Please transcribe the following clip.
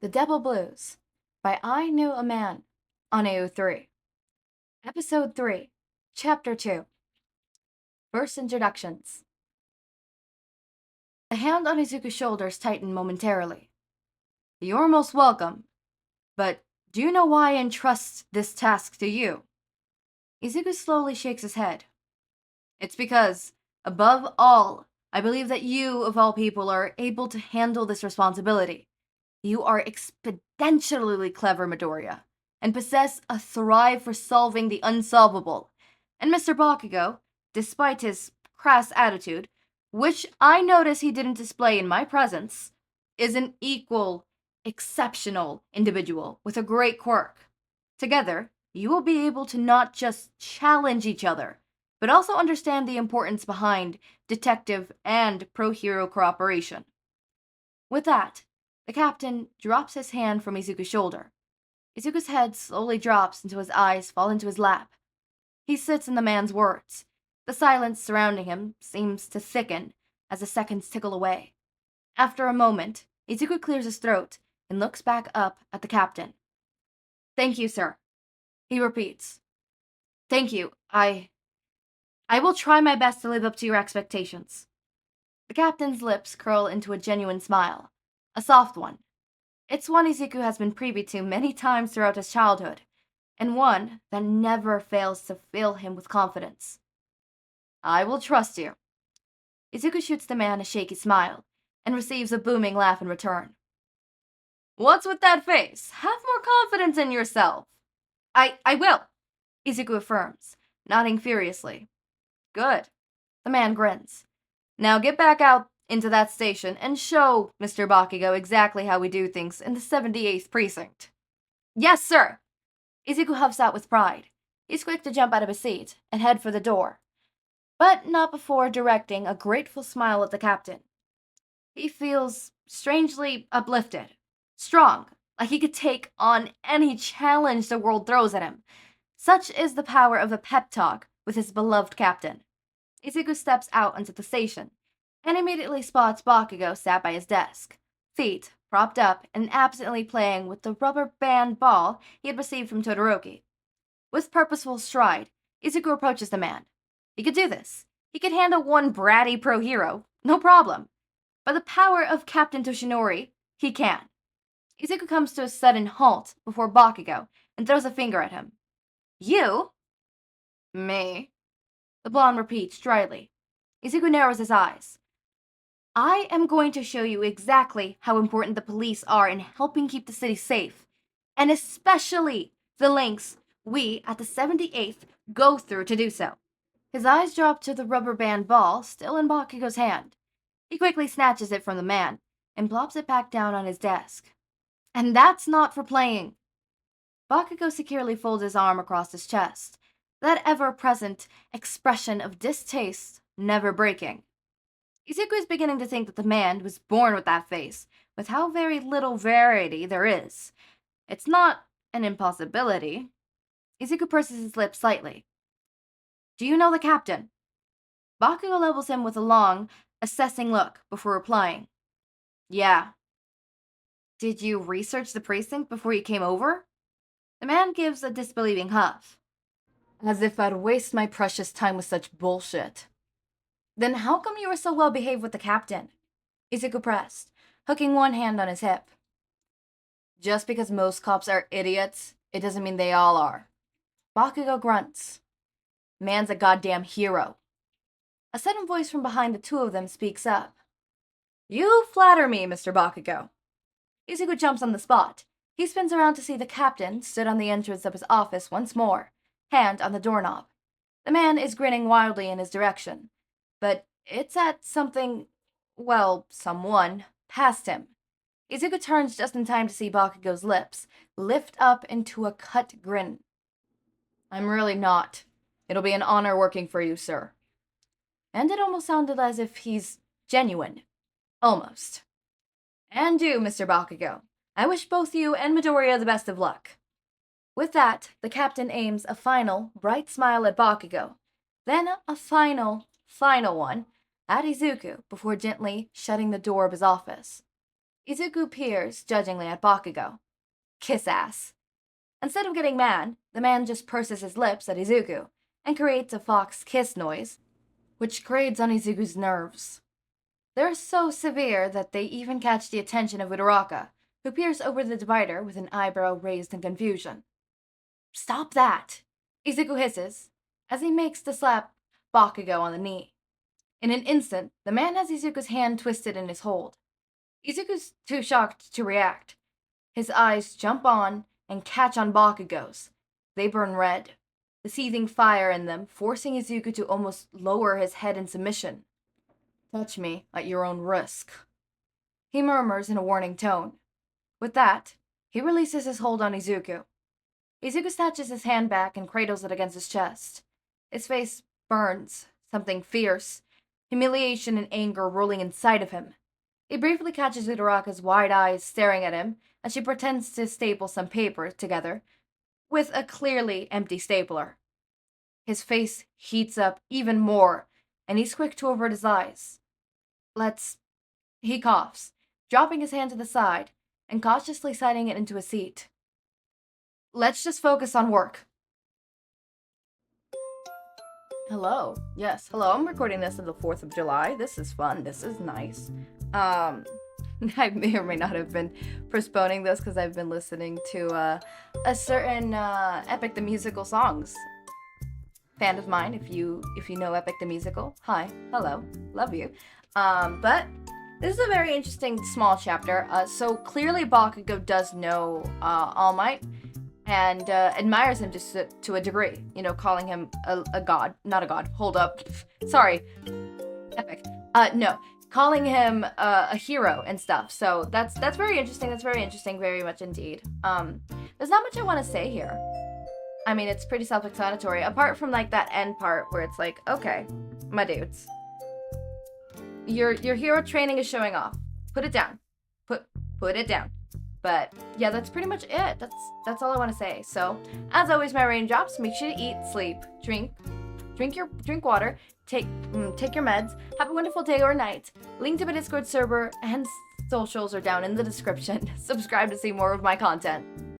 The Devil Blues by I Knew a Man on AO3. Episode 3, Chapter 2. First Introductions. The hand on Izuku's shoulders tightened momentarily. You're most welcome, but do you know why I entrust this task to you? Izuku slowly shakes his head. It's because, above all, I believe that you, of all people, are able to handle this responsibility. You are exponentially clever, Midoriya, and possess a thrive for solving the unsolvable. And Mr. Bakugo, despite his crass attitude, which I notice he didn't display in my presence, is an equal, exceptional individual with a great quirk. Together, you will be able to not just challenge each other, but also understand the importance behind detective and pro-hero cooperation. With that, the captain drops his hand from Izuku's shoulder. Izuku's head slowly drops until his eyes fall into his lap. He sits in the man's words. The silence surrounding him seems to thicken as the seconds tickle away. After a moment, Izuku clears his throat and looks back up at the captain. Thank you, sir. He repeats. Thank you. I will try my best to live up to your expectations. The captain's lips curl into a genuine smile. A soft one. It's one Izuku has been privy to many times throughout his childhood, and one that never fails to fill him with confidence. I will trust you. Izuku shoots the man a shaky smile, and receives a booming laugh in return. What's with that face? Have more confidence in yourself. I will, Izuku affirms, nodding furiously. Good. The man grins. Now get back out into that station and show Mr. Bakugo exactly how we do things in the 78th precinct. Yes, sir! Izuku huffs out with pride. He's quick to jump out of his seat and head for the door, but not before directing a grateful smile at the captain. He feels strangely uplifted, strong, like he could take on any challenge the world throws at him. Such is the power of a pep talk with his beloved captain. Izuku steps out onto the station and immediately spots Bakugo sat by his desk, feet propped up and absently playing with the rubber band ball he had received from Todoroki. With purposeful stride, Izuku approaches the man. He could do this. He could handle one bratty pro-hero, no problem. By the power of Captain Toshinori, he can. Izuku comes to a sudden halt before Bakugo and throws a finger at him. You? Me? The blonde repeats dryly. Izuku narrows his eyes. I am going to show you exactly how important the police are in helping keep the city safe, and especially the lengths we at the 78th go through to do so. His eyes drop to the rubber band ball still in Bakugo's hand. He quickly snatches it from the man and plops it back down on his desk. And that's not for playing. Bakugo securely folds his arm across his chest, that ever-present expression of distaste never breaking. Izuku is beginning to think that the man was born with that face, with how very little variety there is. It's not an impossibility. Izuku purses his lips slightly. Do you know the captain? Bakugo levels him with a long, assessing look before replying. Yeah. Did you research the precinct before you came over? The man gives a disbelieving huff. As if I'd waste my precious time with such bullshit. Then how come you were so well behaved with the captain? Izuku pressed, hooking one hand on his hip. Just because most cops are idiots, it doesn't mean they all are. Bakugo grunts. Man's a goddamn hero. A sudden voice from behind the two of them speaks up. You flatter me, Mr. Bakugo. Izuku jumps on the spot. He spins around to see the captain stood on the entrance of his office once more, hand on the doorknob. The man is grinning wildly in his direction, but it's at someone, past him. Izuku turns just in time to see Bakugo's lips lift up into a cut grin. I'm really not. It'll be an honor working for you, sir. And it almost sounded as if he's genuine. Almost. And you, Mr. Bakugo. I wish both you and Midoriya the best of luck. With that, the captain aims a final, bright smile at Bakugo, then a final one at Izuku before gently shutting the door of his office. Izuku peers judgingly at Bakugo. Kiss ass. Instead of getting mad, the man just purses his lips at Izuku and creates a fox kiss noise, which grates on Izuku's nerves. They're so severe that they even catch the attention of Uraraka, who peers over the divider with an eyebrow raised in confusion. Stop that! Izuku hisses, as he makes to slap Bakugo on the knee. In an instant, the man has Izuku's hand twisted in his hold. Izuku's too shocked to react. His eyes jump on and catch on Bakugo's. They burn red, the seething fire in them forcing Izuku to almost lower his head in submission. Touch me at your own risk, he murmurs in a warning tone. With that, he releases his hold on Izuku. Izuku snatches his hand back and cradles it against his chest. His face burns, something fierce, humiliation and anger rolling inside of him. He briefly catches Uraraka's wide eyes staring at him as she pretends to staple some paper together with a clearly empty stapler. His face heats up even more, and he's quick to avert his eyes. He coughs, dropping his hand to the side and cautiously sliding it into a seat. Let's just focus on work. Hello. Yes, hello. I'm recording this on the 4th of July. This is fun. This is nice. I may or may not have been postponing this because I've been listening to a certain Epic the Musical songs. Fan of mine, if you know Epic the Musical. Hi, hello, love you. But this is a very interesting small chapter. So clearly Bakugo does know All Might and admires him to a degree. You know, calling him a god, not a god. Hold up, sorry, Epic. No. Calling him a hero and stuff. So that's very interesting. That's very interesting, very much indeed. There's not much I want to say here. I mean, it's pretty self-explanatory. Apart from like that end part where it's like, okay, my dudes, your hero training is showing off. Put it down. Put it down. But yeah, that's pretty much it. That's all I want to say. So as always, my raindrops. Make sure to eat, sleep, drink water. Take your meds. Have a wonderful day or night. Link to my Discord server and socials are down in the description. Subscribe to see more of my content.